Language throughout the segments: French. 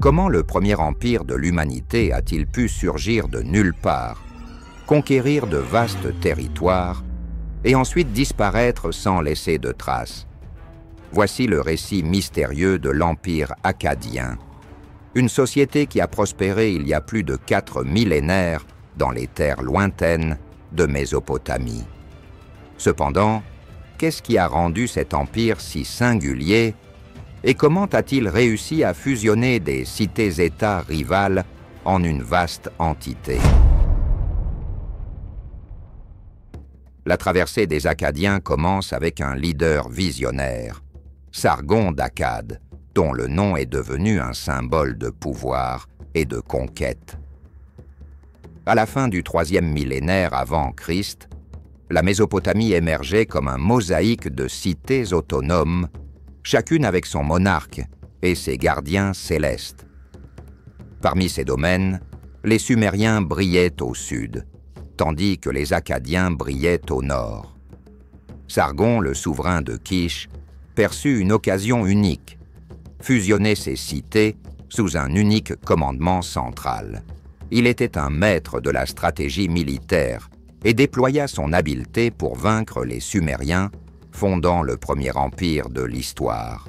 Comment le premier empire de l'humanité a-t-il pu surgir de nulle part, conquérir de vastes territoires et ensuite disparaître sans laisser de traces? Voici le récit mystérieux de l'Empire akkadien, une société qui a prospéré il y a plus de 4 millénaires dans les terres lointaines de Mésopotamie. Cependant, qu'est-ce qui a rendu cet empire si singulier et comment a-t-il réussi à fusionner des cités-États rivales en une vaste entité? La traversée des Akkadiens commence avec un leader visionnaire, Sargon d'Akkad, dont le nom est devenu un symbole de pouvoir et de conquête. À la fin du 3e millénaire avant Christ, la Mésopotamie émergeait comme un mosaïque de cités autonomes, chacune avec son monarque et ses gardiens célestes. Parmi ces domaines, les Sumériens brillaient au sud, tandis que les Akkadiens brillaient au nord. Sargon, le souverain de Kish, perçut une occasion unique, fusionner ces cités sous un unique commandement central. Il était un maître de la stratégie militaire et déploya son habileté pour vaincre les Sumériens, fondant le premier empire de l'histoire.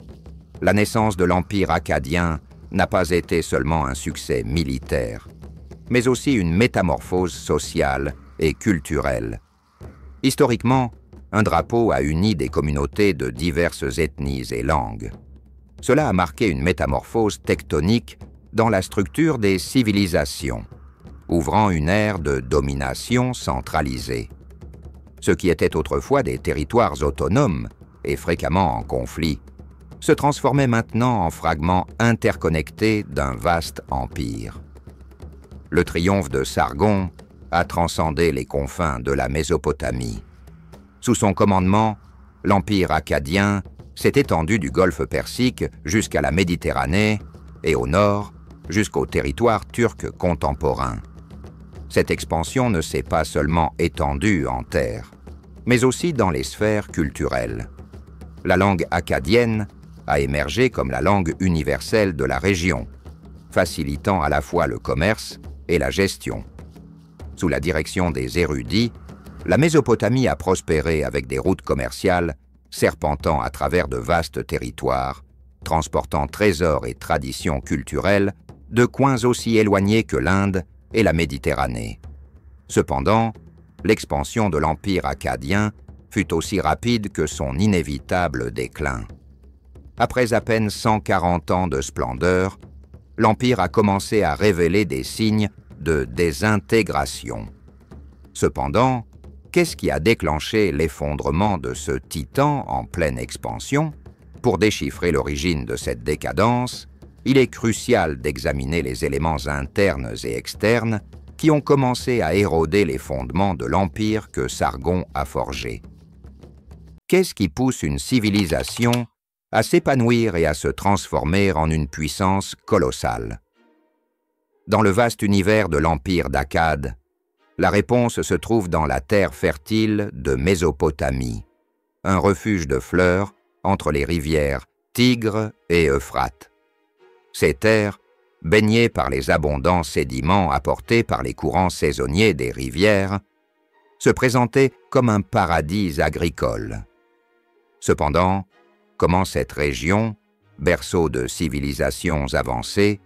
La naissance de l'empire akkadien n'a pas été seulement un succès militaire, mais aussi une métamorphose sociale et culturelle. Historiquement, un drapeau a uni des communautés de diverses ethnies et langues. Cela a marqué une métamorphose tectonique dans la structure des civilisations, ouvrant une ère de domination centralisée. Ce qui était autrefois des territoires autonomes et fréquemment en conflit, se transformait maintenant en fragments interconnectés d'un vaste empire. Le triomphe de Sargon a transcendé les confins de la Mésopotamie. Sous son commandement, l'empire akkadien s'est étendu du golfe Persique jusqu'à la Méditerranée et au nord jusqu'au territoire turc contemporain. Cette expansion ne s'est pas seulement étendue en terre, mais aussi dans les sphères culturelles. La langue akkadienne a émergé comme la langue universelle de la région, facilitant à la fois le commerce et la gestion. Sous la direction des érudits, la Mésopotamie a prospéré avec des routes commerciales serpentant à travers de vastes territoires, transportant trésors et traditions culturelles de coins aussi éloignés que l'Inde et la Méditerranée. Cependant, l'expansion de l'empire akkadien fut aussi rapide que son inévitable déclin. Après à peine 140 ans de splendeur, l'empire a commencé à révéler des signes de désintégration. Cependant, qu'est-ce qui a déclenché l'effondrement de ce titan en pleine expansion? Pour déchiffrer l'origine de cette décadence, il est crucial d'examiner les éléments internes et externes qui ont commencé à éroder les fondements de l'empire que Sargon a forgé. Qu'est-ce qui pousse une civilisation à s'épanouir et à se transformer en une puissance colossale? Dans le vaste univers de l'empire d'Akkad, la réponse se trouve dans la terre fertile de Mésopotamie, un refuge de fleurs entre les rivières Tigre et Euphrate. Ces terres, baignées par les abondants sédiments apportés par les courants saisonniers des rivières, se présentaient comme un paradis agricole. Cependant, comment cette région, berceau de civilisations avancées,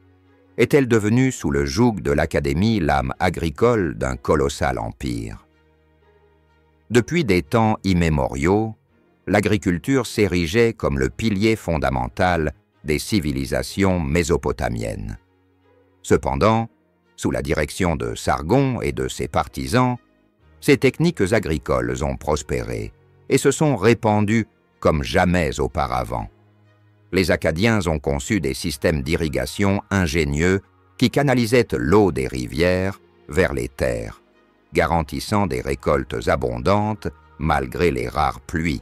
est-elle devenue sous le joug de l'Académie l'âme agricole d'un colossal empire? Depuis des temps immémoriaux, l'agriculture s'érigeait comme le pilier fondamental des civilisations mésopotamiennes. Cependant, sous la direction de Sargon et de ses partisans, ces techniques agricoles ont prospéré et se sont répandues comme jamais auparavant. Les Akkadiens ont conçu des systèmes d'irrigation ingénieux qui canalisaient l'eau des rivières vers les terres, garantissant des récoltes abondantes malgré les rares pluies.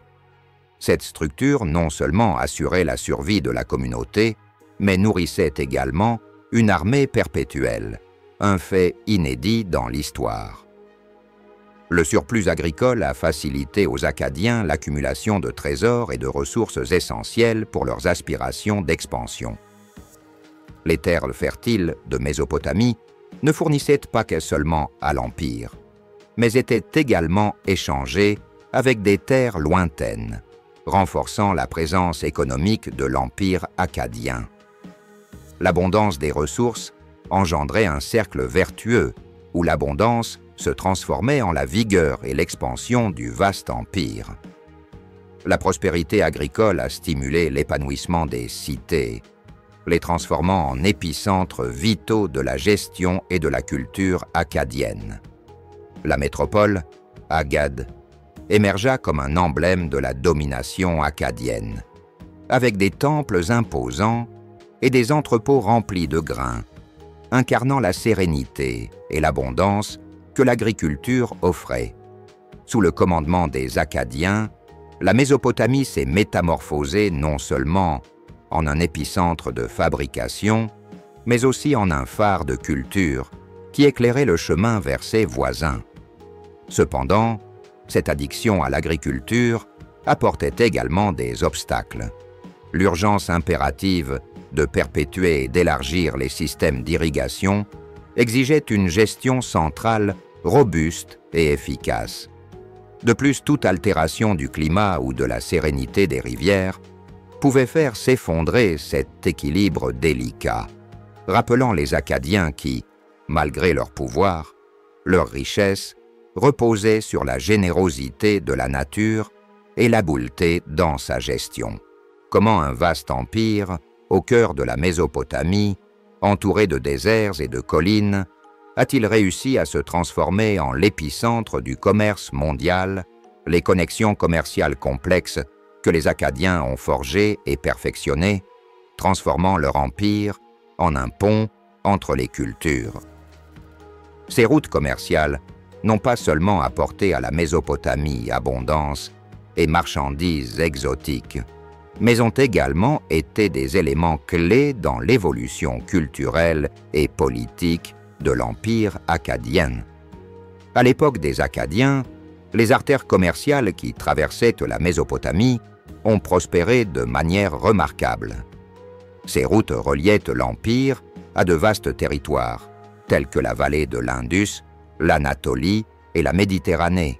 Cette structure non seulement assurait la survie de la communauté, mais nourrissait également une armée perpétuelle, un fait inédit dans l'histoire. Le surplus agricole a facilité aux Akkadiens l'accumulation de trésors et de ressources essentielles pour leurs aspirations d'expansion. Les terres fertiles de Mésopotamie ne fournissaient pas que seulement à l'Empire, mais étaient également échangées avec des terres lointaines, renforçant la présence économique de l'Empire akkadien. L'abondance des ressources engendrait un cercle vertueux où l'abondance se transformait en la vigueur et l'expansion du vaste empire. La prospérité agricole a stimulé l'épanouissement des cités, les transformant en épicentres vitaux de la gestion et de la culture akkadienne. La métropole, Agad, émergea comme un emblème de la domination akkadienne, avec des temples imposants et des entrepôts remplis de grains, incarnant la sérénité et l'abondance que l'agriculture offrait. Sous le commandement des Akkadiens, la Mésopotamie s'est métamorphosée non seulement en un épicentre de fabrication, mais aussi en un phare de culture qui éclairait le chemin vers ses voisins. Cependant, cette addiction à l'agriculture apportait également des obstacles. L'urgence impérative de perpétuer et d'élargir les systèmes d'irrigation exigeait une gestion centrale robuste et efficace. De plus, toute altération du climat ou de la sérénité des rivières pouvait faire s'effondrer cet équilibre délicat, rappelant les Akkadiens qui, malgré leur pouvoir, leur richesse, reposaient sur la générosité de la nature et l'habileté dans sa gestion. Comment un vaste empire, au cœur de la Mésopotamie, entouré de déserts et de collines, a-t-il réussi à se transformer en l'épicentre du commerce mondial, les connexions commerciales complexes que les Akkadiens ont forgées et perfectionnées, transformant leur empire en un pont entre les cultures. Ces routes commerciales n'ont pas seulement apporté à la Mésopotamie abondance et marchandises exotiques, mais ont également été des éléments clés dans l'évolution culturelle et politique de l'Empire akkadien. À l'époque des Akkadiens, les artères commerciales qui traversaient la Mésopotamie ont prospéré de manière remarquable. Ces routes reliaient l'Empire à de vastes territoires, tels que la vallée de l'Indus, l'Anatolie et la Méditerranée.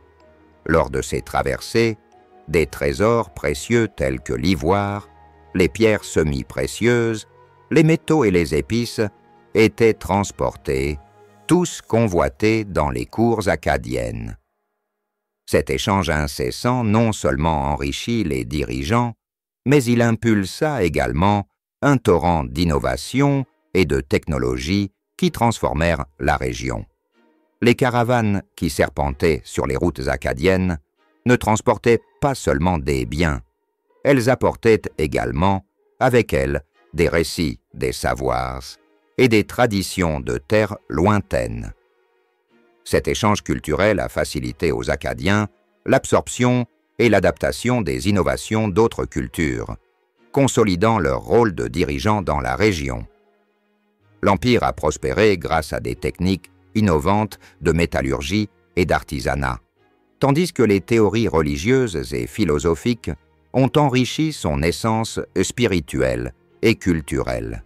Lors de ces traversées, des trésors précieux tels que l'ivoire, les pierres semi-précieuses, les métaux et les épices étaient transportés, tous convoités dans les cours akkadiennes. Cet échange incessant non seulement enrichit les dirigeants, mais il impulsa également un torrent d'innovation et de technologie qui transformèrent la région. Les caravanes qui serpentaient sur les routes akkadiennes ne transportaient pas seulement des biens, elles apportaient également avec elles des récits, des savoirs et des traditions de terres lointaines. Cet échange culturel a facilité aux Akkadiens l'absorption et l'adaptation des innovations d'autres cultures, consolidant leur rôle de dirigeants dans la région. L'Empire a prospéré grâce à des techniques innovantes de métallurgie et d'artisanat, tandis que les théories religieuses et philosophiques ont enrichi son essence spirituelle et culturelle.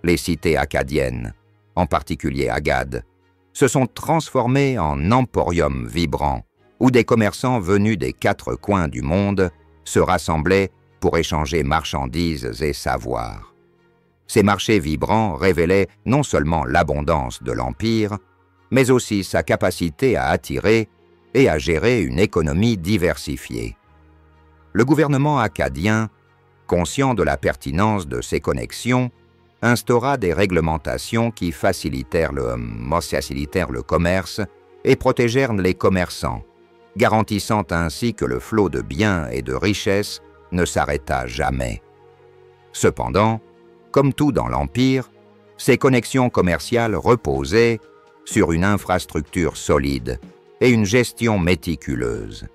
Les cités akkadiennes, en particulier Agad, se sont transformées en emporiums vibrants où des commerçants venus des 4 coins du monde se rassemblaient pour échanger marchandises et savoirs. Ces marchés vibrants révélaient non seulement l'abondance de l'Empire, mais aussi sa capacité à attirer et à gérer une économie diversifiée. Le gouvernement akkadien, conscient de la pertinence de ces connexions, instaura des réglementations qui facilitèrent le commerce et protégèrent les commerçants, garantissant ainsi que le flot de biens et de richesses ne s'arrêta jamais. Cependant, comme tout dans l'Empire, ces connexions commerciales reposaient sur une infrastructure solide et une gestion méticuleuse.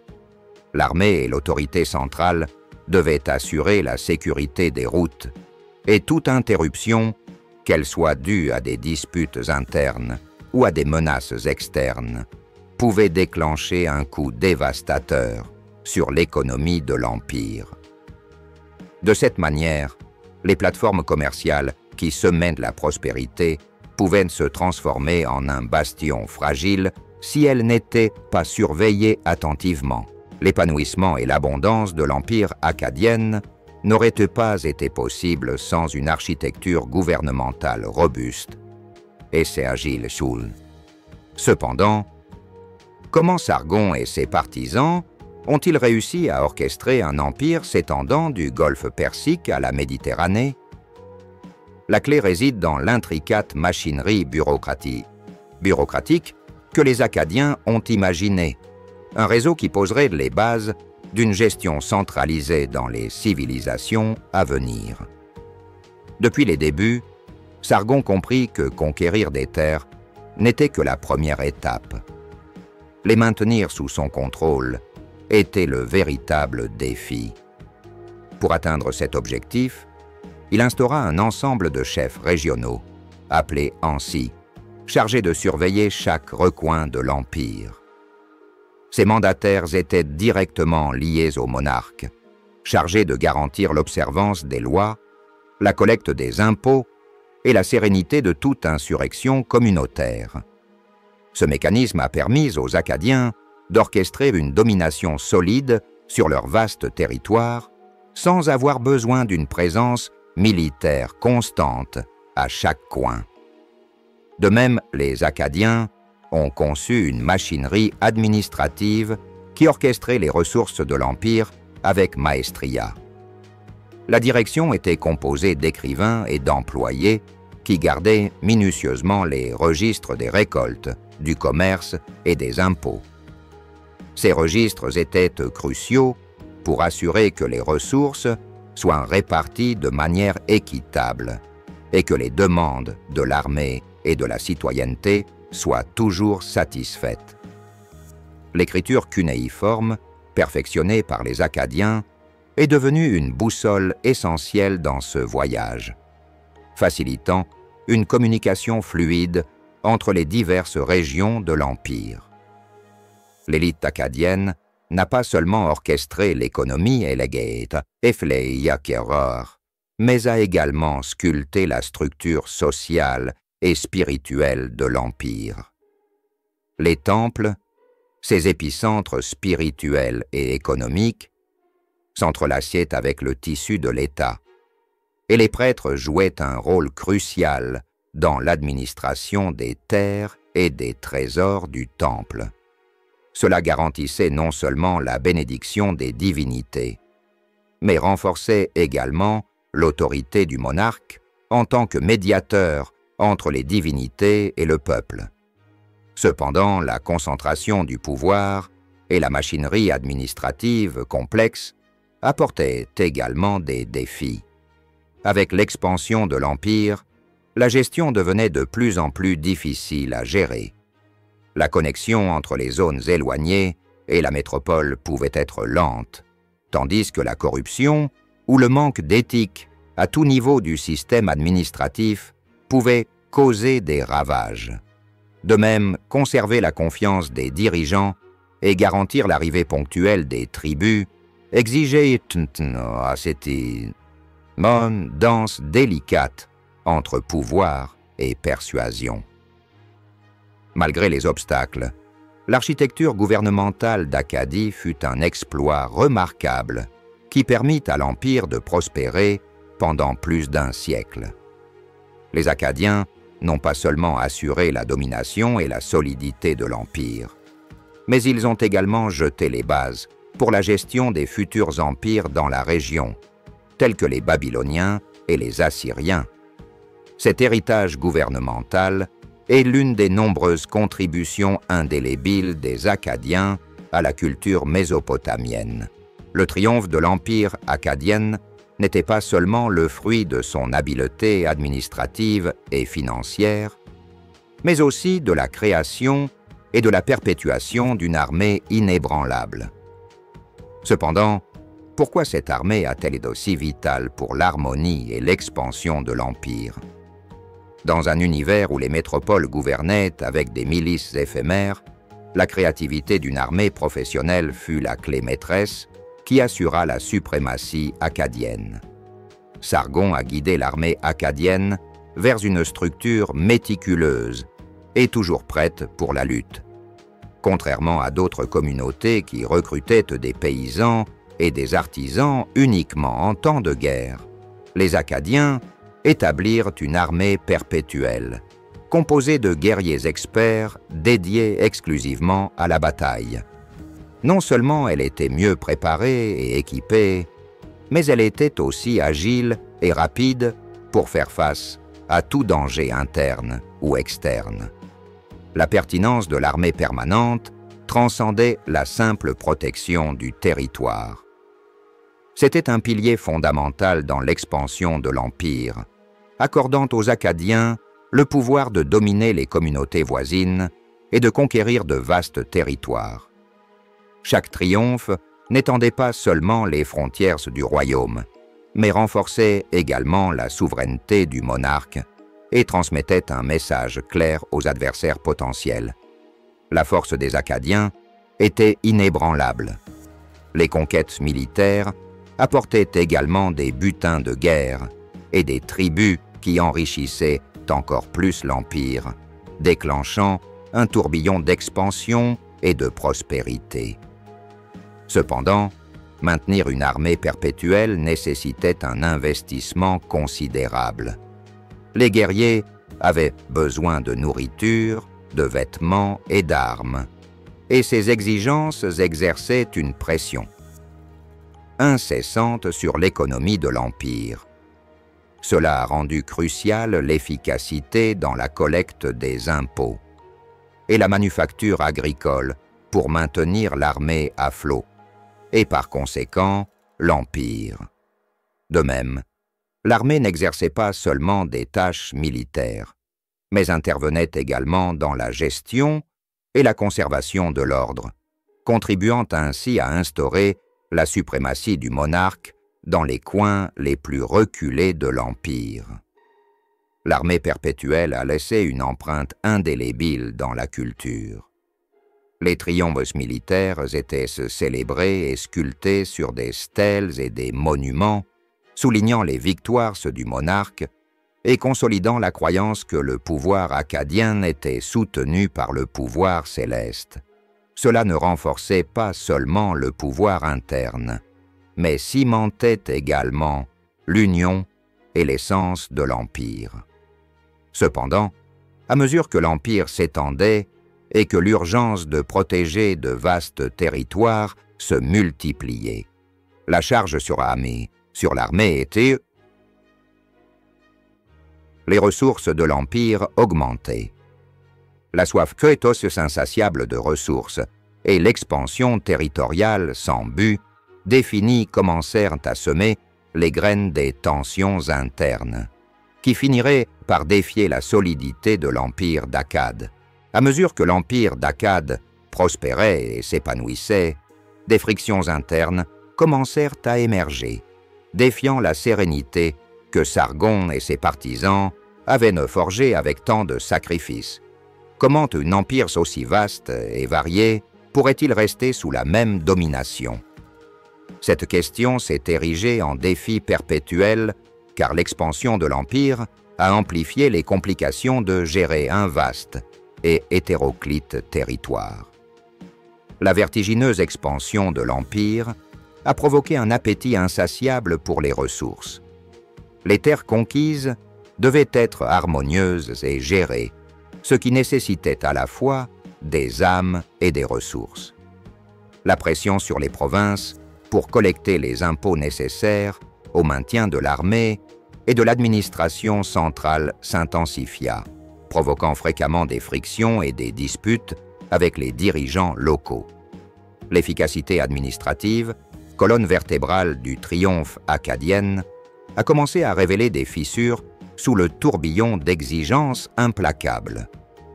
L'armée et l'autorité centrale devaient assurer la sécurité des routes, et toute interruption, qu'elle soit due à des disputes internes ou à des menaces externes, pouvait déclencher un coup dévastateur sur l'économie de l'Empire. De cette manière, les plateformes commerciales qui semait de la prospérité pouvait se transformer en un bastion fragile si elle n'était pas surveillée attentivement. L'épanouissement et l'abondance de l'empire akkadienne n'auraient pas été possibles sans une architecture gouvernementale robuste, et c'est Agile Shul. Cependant, comment Sargon et ses partisans ont-ils réussi à orchestrer un empire s'étendant du golfe Persique à la Méditerranée? La clé réside dans l'intricate machinerie bureaucratique que les Akkadiens ont imaginée, un réseau qui poserait les bases d'une gestion centralisée dans les civilisations à venir. Depuis les débuts, Sargon comprit que conquérir des terres n'était que la première étape. Les maintenir sous son contrôle était le véritable défi. Pour atteindre cet objectif, il instaura un ensemble de chefs régionaux, appelés Ansi, chargés de surveiller chaque recoin de l'empire. Ces mandataires étaient directement liés au monarque, chargés de garantir l'observance des lois, la collecte des impôts et la sérénité de toute insurrection communautaire. Ce mécanisme a permis aux Akkadiens d'orchestrer une domination solide sur leur vaste territoire sans avoir besoin d'une présence militaire constante à chaque coin. De même, les Akkadiens ont conçu une machinerie administrative qui orchestrait les ressources de l'Empire avec maestria. La direction était composée d'écrivains et d'employés qui gardaient minutieusement les registres des récoltes, du commerce et des impôts. Ces registres étaient cruciaux pour assurer que les ressources soient réparties de manière équitable et que les demandes de l'armée et de la citoyenneté soient toujours satisfaites. L'écriture cunéiforme, perfectionnée par les Akkadiens, est devenue une boussole essentielle dans ce voyage, facilitant une communication fluide entre les diverses régions de l'Empire. L'élite akkadienne n'a pas seulement orchestré l'économie mais a également sculpté la structure sociale et spirituelle de l'Empire. Les temples, ces épicentres spirituels et économiques, s'entrelaçaient avec le tissu de l'État, et les prêtres jouaient un rôle crucial dans l'administration des terres et des trésors du temple. Cela garantissait non seulement la bénédiction des divinités, mais renforçait également l'autorité du monarque en tant que médiateur entre les divinités et le peuple. Cependant, la concentration du pouvoir et la machinerie administrative complexe apportaient également des défis. Avec l'expansion de l'Empire, la gestion devenait de plus en plus difficile à gérer. La connexion entre les zones éloignées et la métropole pouvait être lente, tandis que la corruption ou le manque d'éthique à tout niveau du système administratif pouvait causer des ravages. De même, conserver la confiance des dirigeants et garantir l'arrivée ponctuelle des tribus exigeait une danse délicate entre pouvoir et persuasion. Malgré les obstacles, l'architecture gouvernementale d'Akkadie fut un exploit remarquable qui permit à l'Empire de prospérer pendant plus d'un siècle. Les Akkadiens n'ont pas seulement assuré la domination et la solidité de l'Empire, mais ils ont également jeté les bases pour la gestion des futurs empires dans la région, tels que les Babyloniens et les Assyriens. Cet héritage gouvernemental est l'une des nombreuses contributions indélébiles des Akkadiens à la culture mésopotamienne. Le triomphe de l'empire akkadien n'était pas seulement le fruit de son habileté administrative et financière, mais aussi de la création et de la perpétuation d'une armée inébranlable. Cependant, pourquoi cette armée a-t-elle été aussi vitale pour l'harmonie et l'expansion de l'Empire? Dans un univers où les métropoles gouvernaient avec des milices éphémères, la créativité d'une armée professionnelle fut la clé maîtresse qui assura la suprématie akkadienne. Sargon a guidé l'armée akkadienne vers une structure méticuleuse et toujours prête pour la lutte. Contrairement à d'autres communautés qui recrutaient des paysans et des artisans uniquement en temps de guerre, les Acadiens établirent une armée perpétuelle, composée de guerriers experts dédiés exclusivement à la bataille. Non seulement elle était mieux préparée et équipée, mais elle était aussi agile et rapide pour faire face à tout danger interne ou externe. La pertinence de l'armée permanente transcendait la simple protection du territoire. C'était un pilier fondamental dans l'expansion de l'Empire, accordant aux Acadiens le pouvoir de dominer les communautés voisines et de conquérir de vastes territoires. Chaque triomphe n'étendait pas seulement les frontières du royaume, mais renforçait également la souveraineté du monarque et transmettait un message clair aux adversaires potentiels. La force des Acadiens était inébranlable. Les conquêtes militaires apportaient également des butins de guerre et des tribus qui enrichissaient encore plus l'Empire, déclenchant un tourbillon d'expansion et de prospérité. Cependant, maintenir une armée perpétuelle nécessitait un investissement considérable. Les guerriers avaient besoin de nourriture, de vêtements et d'armes, et ces exigences exerçaient une pression incessante sur l'économie de l'Empire. Cela a rendu cruciale l'efficacité dans la collecte des impôts et la manufacture agricole pour maintenir l'armée à flot, et par conséquent l'Empire. De même, l'armée n'exerçait pas seulement des tâches militaires, mais intervenait également dans la gestion et la conservation de l'ordre, contribuant ainsi à instaurer la suprématie du monarque dans les coins les plus reculés de l'Empire. L'armée perpétuelle a laissé une empreinte indélébile dans la culture. Les triomphes militaires étaient célébrés et sculptés sur des stèles et des monuments, soulignant les victoires du monarque et consolidant la croyance que le pouvoir acadien était soutenu par le pouvoir céleste. Cela ne renforçait pas seulement le pouvoir interne, mais cimentait également l'union et l'essence de l'Empire. Cependant, à mesure que l'Empire s'étendait et que l'urgence de protéger de vastes territoires se multipliait, la charge sur l'armée était... Les ressources de l'Empire augmentaient. La soif insatiable de ressources et l'expansion territoriale sans but définie commencèrent à semer les graines des tensions internes, qui finiraient par défier la solidité de l'Empire d'Akkad. À mesure que l'Empire d'Akkad prospérait et s'épanouissait, des frictions internes commencèrent à émerger, défiant la sérénité que Sargon et ses partisans avaient forgée avec tant de sacrifices. Comment un empire aussi vaste et varié pourrait-il rester sous la même domination? Cette question s'est érigée en défi perpétuel car l'expansion de l'Empire a amplifié les complications de gérer un vaste et hétéroclite territoire. La vertigineuse expansion de l'Empire a provoqué un appétit insatiable pour les ressources. Les terres conquises devaient être harmonieuses et gérées, ce qui nécessitait à la fois des âmes et des ressources. La pression sur les provinces pour collecter les impôts nécessaires au maintien de l'armée et de l'administration centrale s'intensifia, provoquant fréquemment des frictions et des disputes avec les dirigeants locaux. L'efficacité administrative, colonne vertébrale du triomphe akkadienne, a commencé à révéler des fissures sous le tourbillon d'exigences implacables.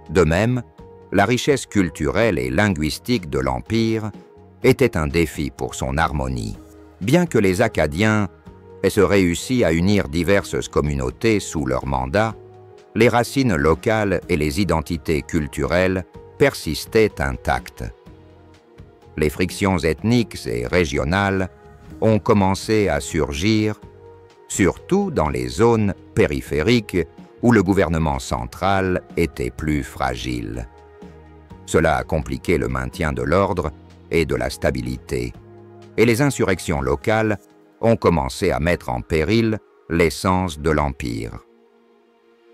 De même, la richesse culturelle et linguistique de l'Empire était un défi pour son harmonie. Bien que les Acadiens aient réussi à unir diverses communautés sous leur mandat, les racines locales et les identités culturelles persistaient intactes. Les frictions ethniques et régionales ont commencé à surgir, surtout dans les zones périphériques où le gouvernement central était plus fragile. Cela a compliqué le maintien de l'ordre et de la stabilité, et les insurrections locales ont commencé à mettre en péril l'essence de l'Empire.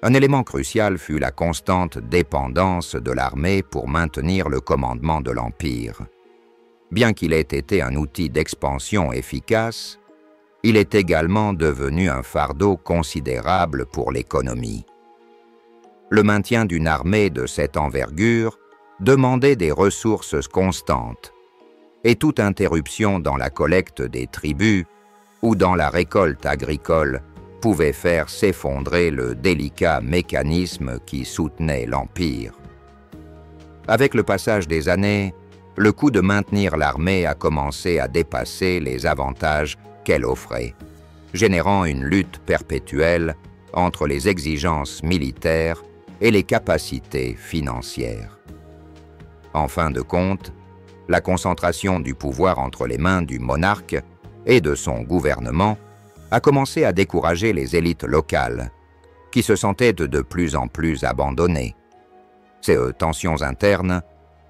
Un élément crucial fut la constante dépendance de l'armée pour maintenir le commandement de l'Empire. Bien qu'il ait été un outil d'expansion efficace, il est également devenu un fardeau considérable pour l'économie. Le maintien d'une armée de cette envergure demandait des ressources constantes, et toute interruption dans la collecte des tributs ou dans la récolte agricole pouvait faire s'effondrer le délicat mécanisme qui soutenait l'Empire. Avec le passage des années, le coût de maintenir l'armée a commencé à dépasser les avantages qu'elle offrait, générant une lutte perpétuelle entre les exigences militaires et les capacités financières. En fin de compte, la concentration du pouvoir entre les mains du monarque et de son gouvernement a commencé à décourager les élites locales, qui se sentaient de plus en plus abandonnées. Ces tensions internes,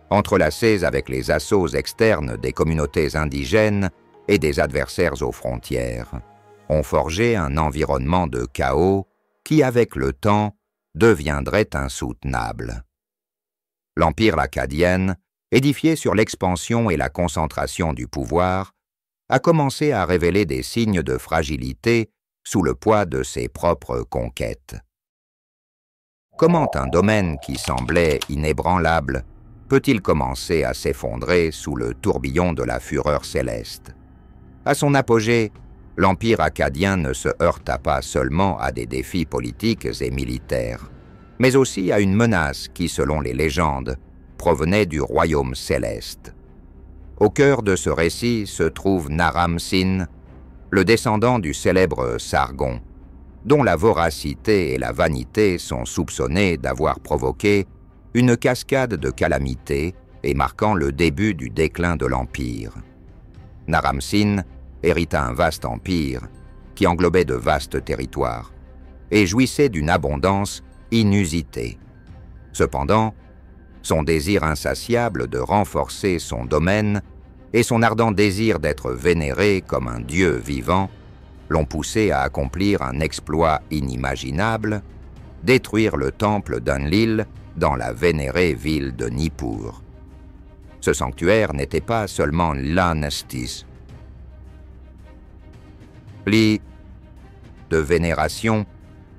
entrelacées avec les assauts externes des communautés indigènes et des adversaires aux frontières, ont forgé un environnement de chaos qui, avec le temps, deviendrait insoutenable. L'Empire akkadien, édifié sur l'expansion et la concentration du pouvoir, a commencé à révéler des signes de fragilité sous le poids de ses propres conquêtes. Comment un domaine qui semblait inébranlable peut-il commencer à s'effondrer sous le tourbillon de la fureur céleste? À son apogée, l'Empire akkadien ne se heurta pas seulement à des défis politiques et militaires, mais aussi à une menace qui, selon les légendes, provenait du royaume céleste. Au cœur de ce récit se trouve Naram-Sin, le descendant du célèbre Sargon, dont la voracité et la vanité sont soupçonnées d'avoir provoqué une cascade de calamités et marquant le début du déclin de l'Empire. Naram-Sin hérita un vaste empire qui englobait de vastes territoires et jouissait d'une abondance inusitée. Cependant, son désir insatiable de renforcer son domaine et son ardent désir d'être vénéré comme un dieu vivant l'ont poussé à accomplir un exploit inimaginable, détruire le temple d'Enlil dans la vénérée ville de Nippur. Ce sanctuaire n'était pas seulement l'Anestis, de vénération,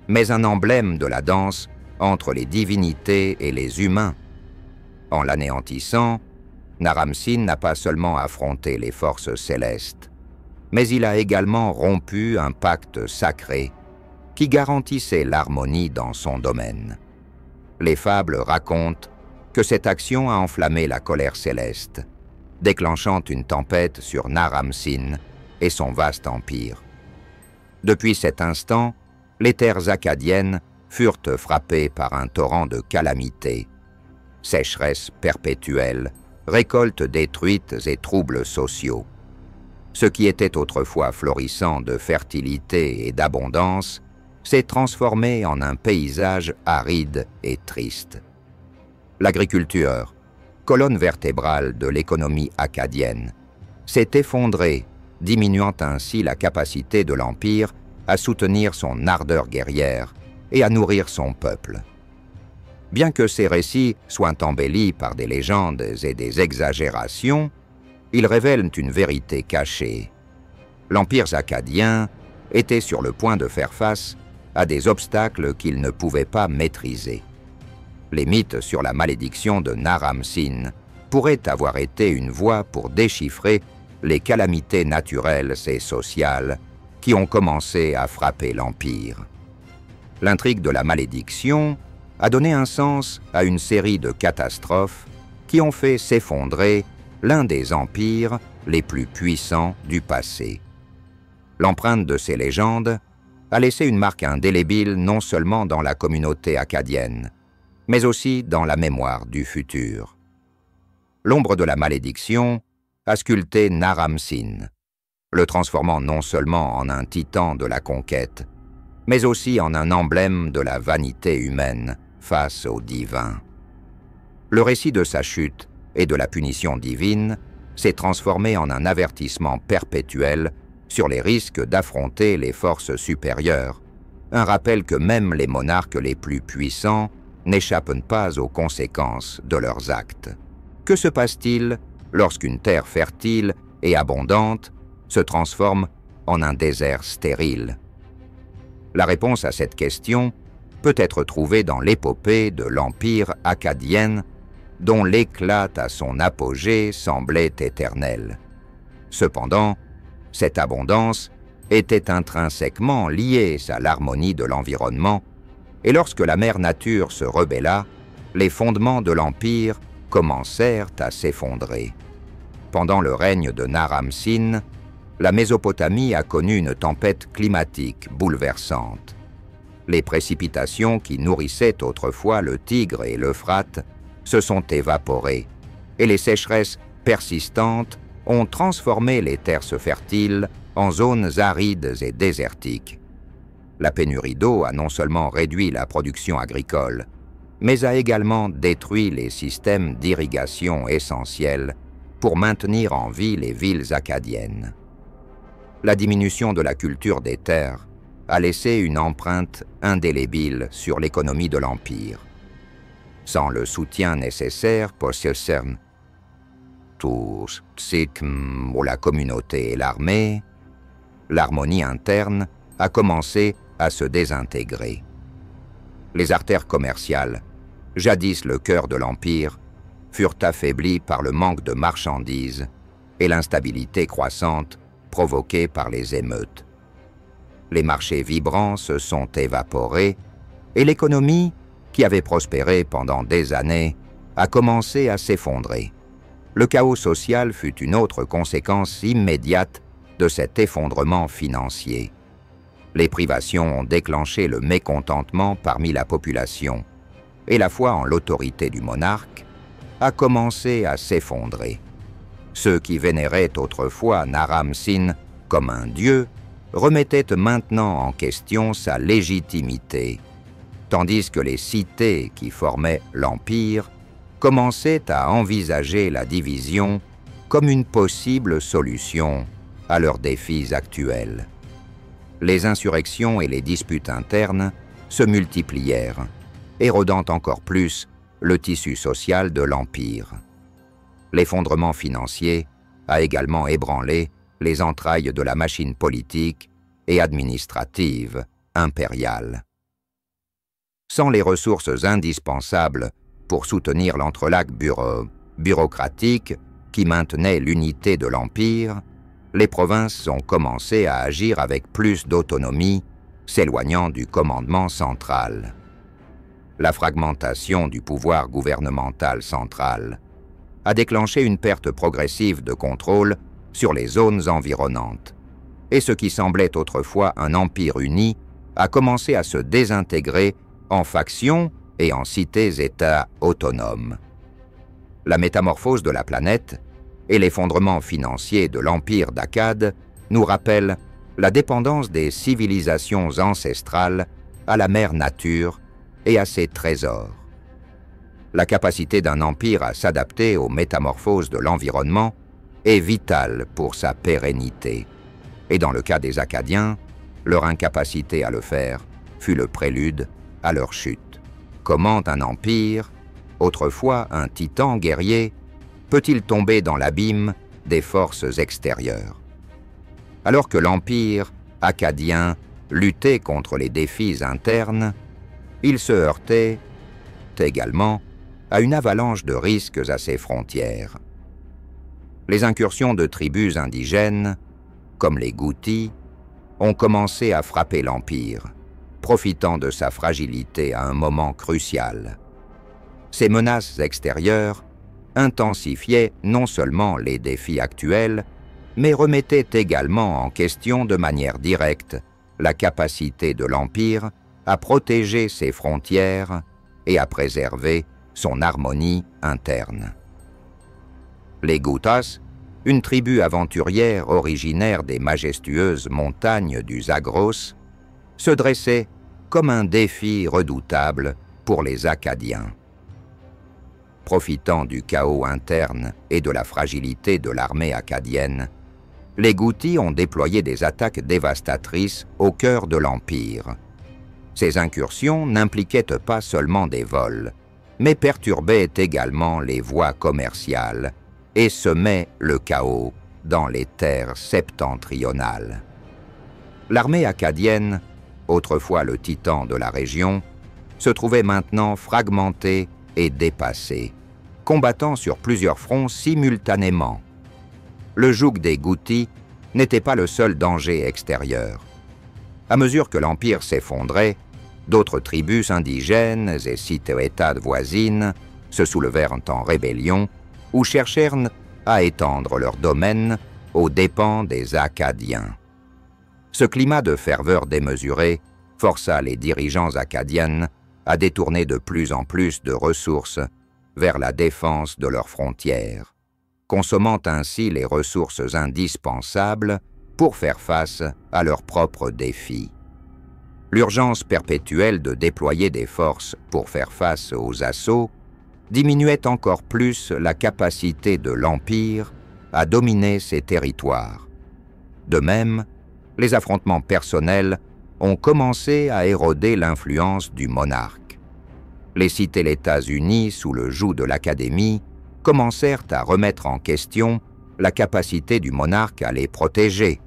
mais un emblème de la danse entre les divinités et les humains. En l'anéantissant, Naram-Sin n'a pas seulement affronté les forces célestes, mais il a également rompu un pacte sacré qui garantissait l'harmonie dans son domaine. Les fables racontent que cette action a enflammé la colère céleste, déclenchant une tempête sur Naram-Sin et son vaste empire. Depuis cet instant, les terres akkadiennes furent frappées par un torrent de calamités, sécheresse perpétuelle, récoltes détruites et troubles sociaux. Ce qui était autrefois florissant de fertilité et d'abondance s'est transformé en un paysage aride et triste. L'agriculture, colonne vertébrale de l'économie akkadienne, s'est effondrée, diminuant ainsi la capacité de l'Empire à soutenir son ardeur guerrière et à nourrir son peuple. Bien que ces récits soient embellis par des légendes et des exagérations, ils révèlent une vérité cachée. L'Empire akkadien était sur le point de faire face à des obstacles qu'il ne pouvait pas maîtriser. Les mythes sur la malédiction de Naram-Sin pourraient avoir été une voie pour déchiffrer les calamités naturelles et sociales qui ont commencé à frapper l'Empire. L'intrigue de la malédiction a donné un sens à une série de catastrophes qui ont fait s'effondrer l'un des empires les plus puissants du passé. L'empreinte de ces légendes a laissé une marque indélébile non seulement dans la communauté akkadienne, mais aussi dans la mémoire du futur. L'ombre de la malédiction a sculpté Naram-Sin, le transformant non seulement en un titan de la conquête, mais aussi en un emblème de la vanité humaine face au divin. Le récit de sa chute et de la punition divine s'est transformé en un avertissement perpétuel sur les risques d'affronter les forces supérieures, un rappel que même les monarques les plus puissants n'échappent pas aux conséquences de leurs actes. Que se passe-t-il lorsqu'une terre fertile et abondante se transforme en un désert stérile? La réponse à cette question peut être trouvée dans l'épopée de l'Empire akkadien, dont l'éclat à son apogée semblait éternel. Cependant, cette abondance était intrinsèquement liée à l'harmonie de l'environnement, et lorsque la mère nature se rebella, les fondements de l'Empire commencèrent à s'effondrer. Pendant le règne de Naram-Sin, la Mésopotamie a connu une tempête climatique bouleversante. Les précipitations qui nourrissaient autrefois le Tigre et l'Euphrate se sont évaporées, et les sécheresses persistantes ont transformé les terres fertiles en zones arides et désertiques. La pénurie d'eau a non seulement réduit la production agricole, mais a également détruit les systèmes d'irrigation essentiels pour maintenir en vie les villes akkadiennes. La diminution de la culture des terres a laissé une empreinte indélébile sur l'économie de l'Empire. Sans le soutien nécessaire pour tous ou la communauté et l'armée, l'harmonie interne a commencé à se désintégrer. Les artères commerciales, jadis le cœur de l'Empire, furent affaiblies par le manque de marchandises et l'instabilité croissante provoquée par les émeutes. Les marchés vibrants se sont évaporés et l'économie, qui avait prospéré pendant des années, a commencé à s'effondrer. Le chaos social fut une autre conséquence immédiate de cet effondrement financier. Les privations ont déclenché le mécontentement parmi la population, et la foi en l'autorité du monarque a commencé à s'effondrer. Ceux qui vénéraient autrefois Naram-Sin comme un dieu remettaient maintenant en question sa légitimité, tandis que les cités qui formaient l'Empire commençaient à envisager la division comme une possible solution à leurs défis actuels. Les insurrections et les disputes internes se multiplièrent, érodant encore plus le tissu social de l'Empire. L'effondrement financier a également ébranlé les entrailles de la machine politique et administrative impériale. Sans les ressources indispensables pour soutenir l'entrelac bureaucratique qui maintenait l'unité de l'Empire, les provinces ont commencé à agir avec plus d'autonomie, s'éloignant du commandement central. La fragmentation du pouvoir gouvernemental central a déclenché une perte progressive de contrôle sur les zones environnantes, et ce qui semblait autrefois un empire uni a commencé à se désintégrer en factions et en cités-États autonomes. La métamorphose de la planète et l'effondrement financier de l'Empire d'Akkad nous rappellent la dépendance des civilisations ancestrales à la mère nature et à ses trésors. La capacité d'un empire à s'adapter aux métamorphoses de l'environnement est vitale pour sa pérennité. Et dans le cas des Akkadiens, leur incapacité à le faire fut le prélude à leur chute. Comment un empire, autrefois un titan guerrier, peut-il tomber dans l'abîme des forces extérieures? Alors que l'empire akkadien luttait contre les défis internes, il se heurtait également à une avalanche de risques à ses frontières. Les incursions de tribus indigènes, comme les Goutis, ont commencé à frapper l'Empire, profitant de sa fragilité à un moment crucial. Ces menaces extérieures intensifiaient non seulement les défis actuels, mais remettaient également en question de manière directe la capacité de l'Empire à protéger ses frontières et à préserver son harmonie interne. Les Goutas, une tribu aventurière originaire des majestueuses montagnes du Zagros, se dressait comme un défi redoutable pour les Acadiens. Profitant du chaos interne et de la fragilité de l'armée acadienne, les Goutis ont déployé des attaques dévastatrices au cœur de l'Empire. Ces incursions n'impliquaient pas seulement des vols, mais perturbaient également les voies commerciales et semaient le chaos dans les terres septentrionales. L'armée acadienne, autrefois le titan de la région, se trouvait maintenant fragmentée et dépassée, combattant sur plusieurs fronts simultanément. Le joug des Goutis n'était pas le seul danger extérieur. À mesure que l'Empire s'effondrait, d'autres tribus indigènes et cités-États voisines se soulevèrent en rébellion ou cherchèrent à étendre leurs domaines aux dépens des Acadiens. Ce climat de ferveur démesurée força les dirigeants acadiens à détourner de plus en plus de ressources vers la défense de leurs frontières, consommant ainsi les ressources indispensables pour faire face à leurs propres défis. L'urgence perpétuelle de déployer des forces pour faire face aux assauts diminuait encore plus la capacité de l'Empire à dominer ses territoires. De même, les affrontements personnels ont commencé à éroder l'influence du monarque. Les cités-États unis, sous le joug de l'Académie, commencèrent à remettre en question la capacité du monarque à les protéger.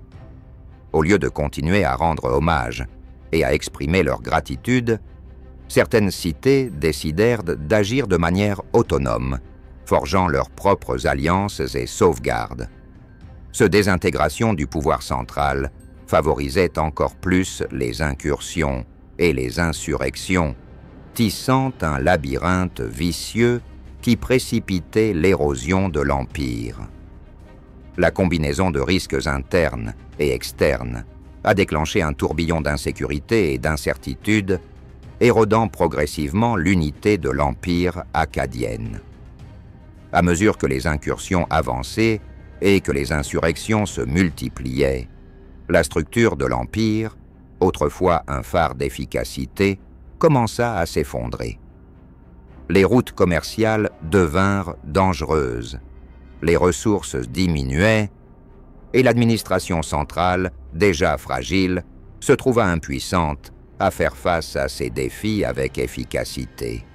Au lieu de continuer à rendre hommage et à exprimer leur gratitude, certaines cités décidèrent d'agir de manière autonome, forgeant leurs propres alliances et sauvegardes. Cette désintégration du pouvoir central favorisait encore plus les incursions et les insurrections, tissant un labyrinthe vicieux qui précipitait l'érosion de l'Empire. La combinaison de risques internes et externes a déclenché un tourbillon d'insécurité et d'incertitude, érodant progressivement l'unité de l'Empire acadienne. À mesure que les incursions avançaient et que les insurrections se multipliaient, la structure de l'Empire, autrefois un phare d'efficacité, commença à s'effondrer. Les routes commerciales devinrent dangereuses, les ressources diminuaient et l'administration centrale, déjà fragile, se trouva impuissante à faire face à ces défis avec efficacité.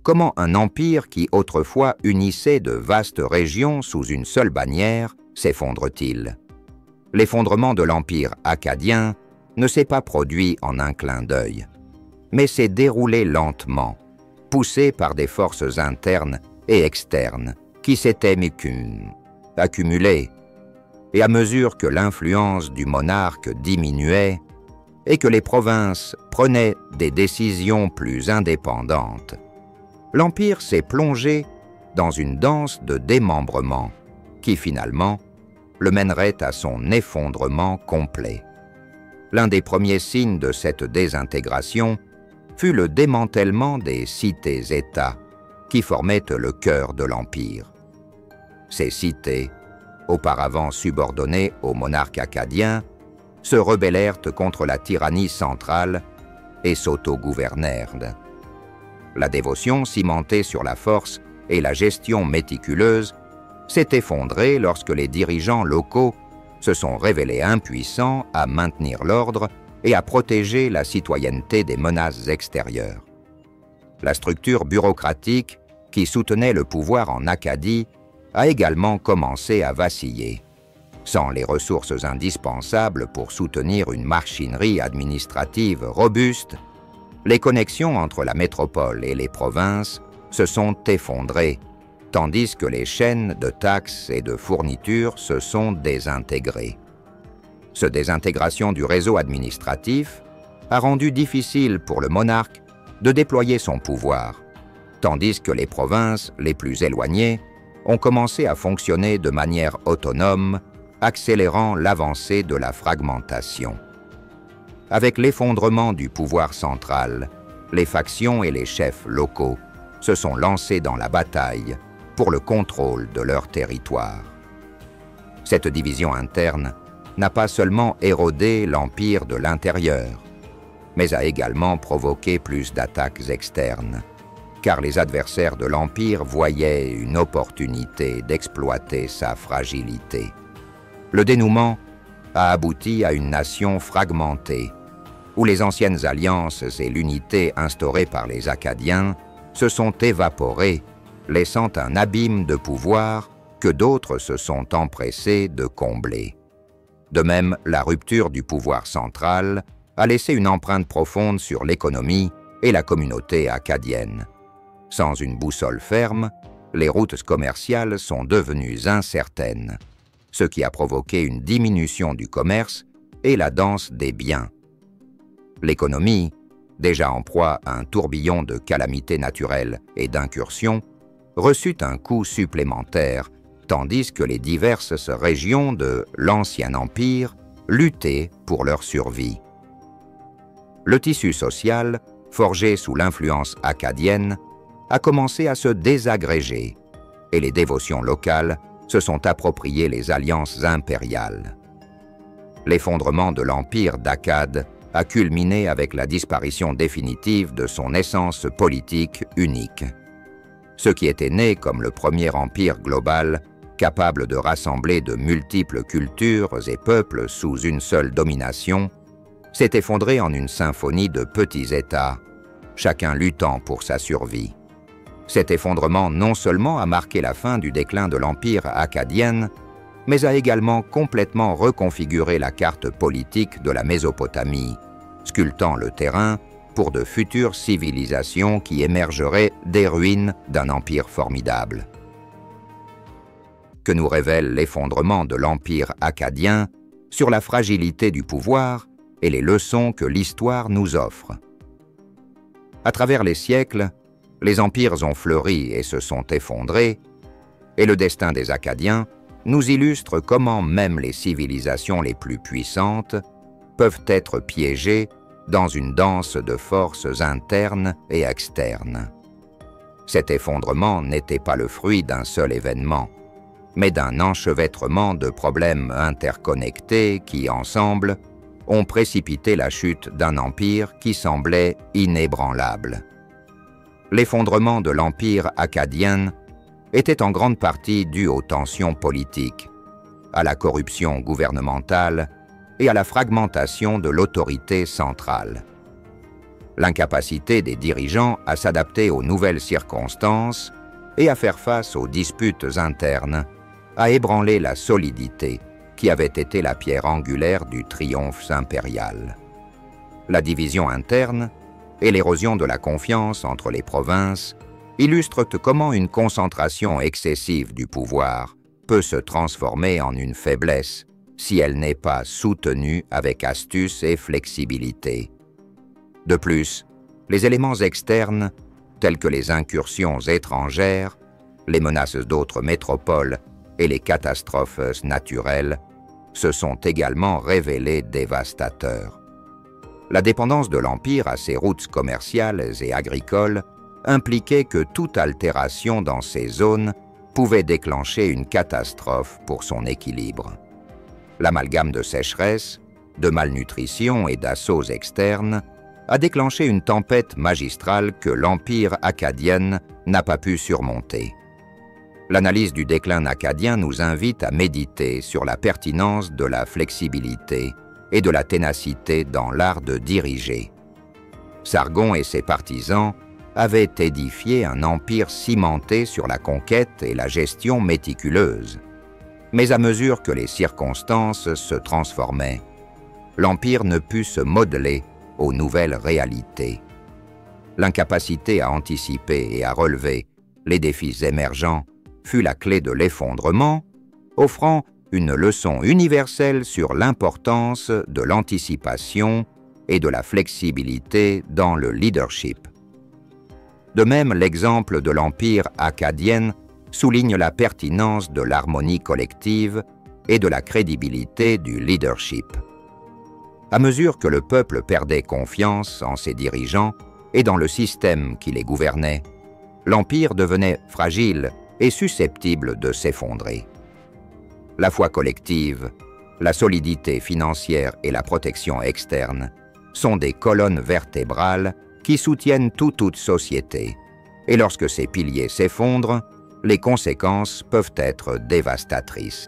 Comment un empire qui autrefois unissait de vastes régions sous une seule bannière s'effondre-t-il? L'effondrement de l'empire acadien ne s'est pas produit en un clin d'œil, mais s'est déroulé lentement, poussé par des forces internes et externes qui s'étaient accumulées, et à mesure que l'influence du monarque diminuait et que les provinces prenaient des décisions plus indépendantes, l'Empire s'est plongé dans une danse de démembrement qui, finalement, le mènerait à son effondrement complet. L'un des premiers signes de cette désintégration fut le démantèlement des cités-États qui formaient le cœur de l'Empire. Ces cités, auparavant subordonnées au monarque acadien, se rebellèrent contre la tyrannie centrale et s'autogouvernèrent. La dévotion cimentée sur la force et la gestion méticuleuse s'est effondrée lorsque les dirigeants locaux se sont révélés impuissants à maintenir l'ordre et à protéger la citoyenneté des menaces extérieures. La structure bureaucratique qui soutenait le pouvoir en Acadie a également commencé à vaciller. Sans les ressources indispensables pour soutenir une machinerie administrative robuste, les connexions entre la métropole et les provinces se sont effondrées, tandis que les chaînes de taxes et de fournitures se sont désintégrées. Cette désintégration du réseau administratif a rendu difficile pour le monarque de déployer son pouvoir, tandis que les provinces les plus éloignées ont commencé à fonctionner de manière autonome, accélérant l'avancée de la fragmentation. Avec l'effondrement du pouvoir central, les factions et les chefs locaux se sont lancés dans la bataille pour le contrôle de leur territoire. Cette division interne n'a pas seulement érodé l'empire de l'intérieur, mais a également provoqué plus d'attaques externes, car les adversaires de l'empire voyaient une opportunité d'exploiter sa fragilité. Le dénouement a abouti à une nation fragmentée, où les anciennes alliances et l'unité instaurée par les Akkadiens se sont évaporées, laissant un abîme de pouvoir que d'autres se sont empressés de combler. De même, la rupture du pouvoir central a laissé une empreinte profonde sur l'économie et la communauté akkadienne. Sans une boussole ferme, les routes commerciales sont devenues incertaines, ce qui a provoqué une diminution du commerce et la danse des biens. L'économie, déjà en proie à un tourbillon de calamités naturelles et d'incursions, reçut un coup supplémentaire, tandis que les diverses régions de l'Ancien Empire luttaient pour leur survie. Le tissu social, forgé sous l'influence akkadienne, a commencé à se désagréger, et les dévotions locales se sont appropriées les alliances impériales. L'effondrement de l'empire d'Akkad a culminé avec la disparition définitive de son essence politique unique. Ce qui était né comme le premier empire global, capable de rassembler de multiples cultures et peuples sous une seule domination, s'est effondré en une symphonie de petits États, chacun luttant pour sa survie. Cet effondrement non seulement a marqué la fin du déclin de l'empire akkadien, mais a également complètement reconfiguré la carte politique de la Mésopotamie, sculptant le terrain pour de futures civilisations qui émergeraient des ruines d'un empire formidable. Que nous révèle l'effondrement de l'empire akkadien sur la fragilité du pouvoir et les leçons que l'histoire nous offre. À travers les siècles, les empires ont fleuri et se sont effondrés, et le destin des Akkadiens nous illustre comment même les civilisations les plus puissantes peuvent être piégées dans une danse de forces internes et externes. Cet effondrement n'était pas le fruit d'un seul événement, mais d'un enchevêtrement de problèmes interconnectés qui, ensemble, ont précipité la chute d'un empire qui semblait inébranlable. L'effondrement de l'empire akkadien était en grande partie dû aux tensions politiques, à la corruption gouvernementale et à la fragmentation de l'autorité centrale. L'incapacité des dirigeants à s'adapter aux nouvelles circonstances et à faire face aux disputes internes a ébranlé la solidité qui avait été la pierre angulaire du triomphe impérial. La division interne et l'érosion de la confiance entre les provinces illustrent comment une concentration excessive du pouvoir peut se transformer en une faiblesse si elle n'est pas soutenue avec astuce et flexibilité. De plus, les éléments externes, tels que les incursions étrangères, les menaces d'autres métropoles et les catastrophes naturelles, se sont également révélés dévastateurs. La dépendance de l'Empire à ses routes commerciales et agricoles impliquait que toute altération dans ces zones pouvait déclencher une catastrophe pour son équilibre. L'amalgame de sécheresse, de malnutrition et d'assauts externes a déclenché une tempête magistrale que l'Empire akkadien n'a pas pu surmonter. L'analyse du déclin akkadien nous invite à méditer sur la pertinence de la flexibilité et de la ténacité dans l'art de diriger. Sargon et ses partisans avaient édifié un empire cimenté sur la conquête et la gestion méticuleuse. Mais à mesure que les circonstances se transformaient, l'empire ne put se modeler aux nouvelles réalités. L'incapacité à anticiper et à relever les défis émergents fut la clé de l'effondrement, offrant une leçon universelle sur l'importance de l'anticipation et de la flexibilité dans le leadership. De même, l'exemple de l'empire akkadien souligne la pertinence de l'harmonie collective et de la crédibilité du leadership. À mesure que le peuple perdait confiance en ses dirigeants et dans le système qui les gouvernait, l'empire devenait fragile et susceptible de s'effondrer. la foi collective, la solidité financière et la protection externe sont des colonnes vertébrales qui soutiennent toute société. Et lorsque ces piliers s'effondrent, les conséquences peuvent être dévastatrices.